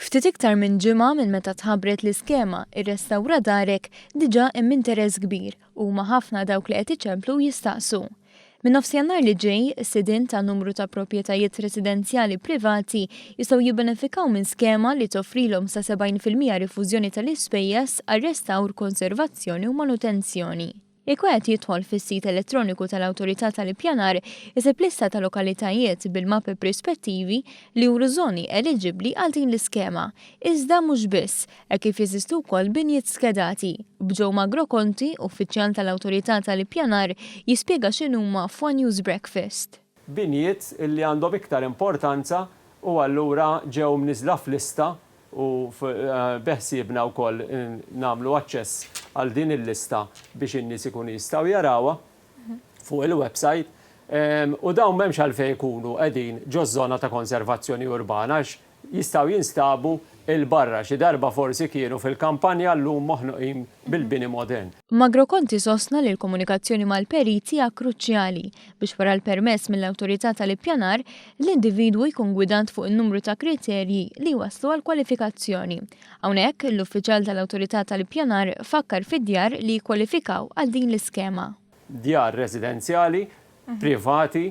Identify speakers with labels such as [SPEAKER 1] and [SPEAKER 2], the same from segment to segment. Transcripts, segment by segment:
[SPEAKER 1] Ftit iktar minn ġimgħa minn meta tħabbret l-iskema ir-restawra darek diġà hemm interess kbir huma ħafna dawk li qed iċemplu jistaqsu. Min nofs Jannar li ġej, is-sidien ta' numru ta' proprjetajiet residenzjali privati jistgħu jibbenefikaw minn skema li toffrilhom sa 70% rifużjoni tal-ispejjeż għar-restawr, konservazzjoni u manutenzjoni. Jekk wieħed jidħol fis-sit elettroniku tal-Awtorità tal-Ippjanar isib lista ta' lokalitajiet bil-mappi prispettivi li juru żoni eliġibbli għal din l-iskema. Iżda mhux biss, hekk kif jeżistu wkoll binjiet skedati. B'Joe Magrokonti, uffiċjal tal-Awtorità tal-Ippjanar, jispjega x'inhuma f'One News Breakfast.
[SPEAKER 2] Binjiet li għandhom iktar importanza u allura ġew mniżla f'lista u beħsiebna wkoll nagħmlu aċċess għal din il-lista biex in-nies ikunu jistgħu jarawha fuq il-website u dawn m'hemmx għalfejn ikunu qegħdin ġo żona ta' konservazzjoni urbana għax jistgħu jinstabu il-barra xi darba forsi kienu fil-kampanja llum moħnuqin bil-bini modern.
[SPEAKER 1] Magrokonti sostna li l-komunikazzjoni mal-periti hija kruċjali biex wara l-permess mill-Awtorità tal-Ippjanar l-individwu jkun gwidant fuq in-numru ta' kriterji li waslu għal kwalifikazzjoni. Hawnhekk l-uffiċjal tal-Awtorità tal-Ippjanar fakkar fid-djar li jkwalifikaw għal din l-iskema.
[SPEAKER 2] Djar residenzjali, privati,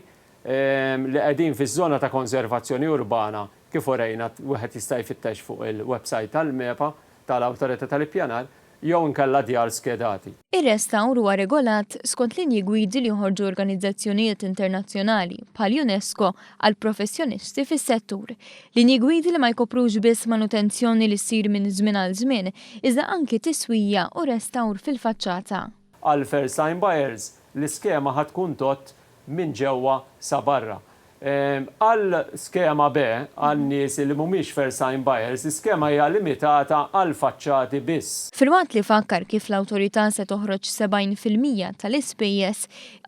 [SPEAKER 2] li qegħdin fiż-żona ta' konservazzjoni urbana kif orejna wieħed jista' jfittex fuq il-website tal-MEPA tal-Awtorità tal-Ippjanar jew inkella djar skedati.
[SPEAKER 1] Ir-restawr huwa regolat skont linji gwidi li joħorġu organizzazzjonijiet internazzjonali bħal UNESCO għal professjonisti fis-settur. Linji gwidi li ma jkoprux biss manutenzjoni li ssir minn żmien għal żmien, iżda anki tiswija u restawr fil-faċċata.
[SPEAKER 2] Għal first time buyers l-iskema ħad tkun tot minn ġewwa sa barra. Għal skema B, għal nies li mhumiex first time buyers, iskema hija limitata għal faċċati biss.
[SPEAKER 1] Filwaqt li fakkar kif l-Awtorità se toħroġ 70% tal-ispejjeż,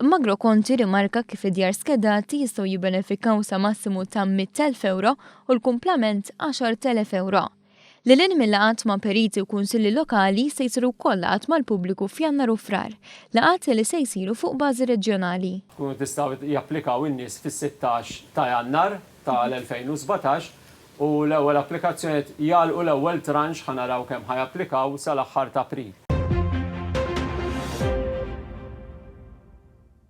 [SPEAKER 1] Magrokonti rimarka kif id-djar skedati jistgħu jibbenefikaw sa massimu ta' 100,000 euro u l-kumplament 10,000 euro. Lilin mill-laqat ma' periti u kunsilli lokali se jsiru wkoll laqat mal-pubbliku f'Jannar u Frar, laqat li se jsiru fuq bażi reġjonali.
[SPEAKER 2] Kunu tistgħu japplikaw in-nies fis-16 ta' Jannar tal-2017 u l-ewwel applikazzjonijiet jagħlqu l-ewwel tranche ħanaraw kemm ħajapplikaw sal-aħħar ta' April.